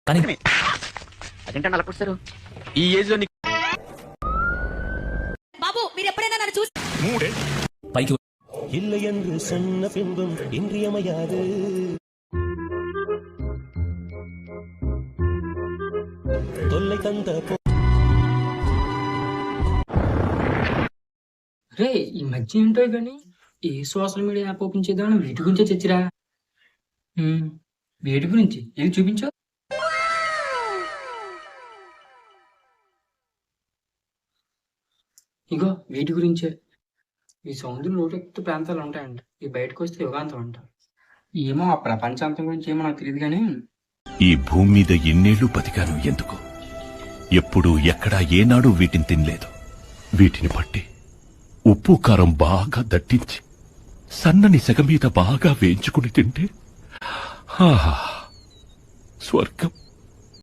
కానీ అదేంటంటే అలా పుస్తారు ఈ ఏజ్ లో బాబు మీరు ఎప్పుడైనా నన్ను చూసి పైకి இல்லை என்று சொன்ன பின்பும் இன்றியமையாது தொல்லை தந்த రే ఈ మధ్య ఏంటో కానీ ఏ సోషల్ మీడియా యాప్ ఓపెన్ చేద్దామని వీటి గురించే చచ్చిరా. వీటి గురించి ఏది చూపించు. ఇగో వీటి గురించే. ఈ సముద్రం లోతెత్తు ప్రాంతాలు ఉంటాయంట. ఈ బయటకు వస్తే యుగాంతం అంట. ఏమో ఆ ప్రపంచాంతం గురించి ఏమో నాకు తెలియదు కానీ ఈ భూమి మీద ఎన్నేళ్లు బతికాను ఎందుకు? ఎప్పుడు ఎక్కడా ఏనాడు వీటిని తినలేదు. వీటిని పట్టి ఉప్పు కారం బాగా దట్టించి సన్నని సెగ మీద బాగా వేయించుకుని తింటే ఆహా స్వర్గం.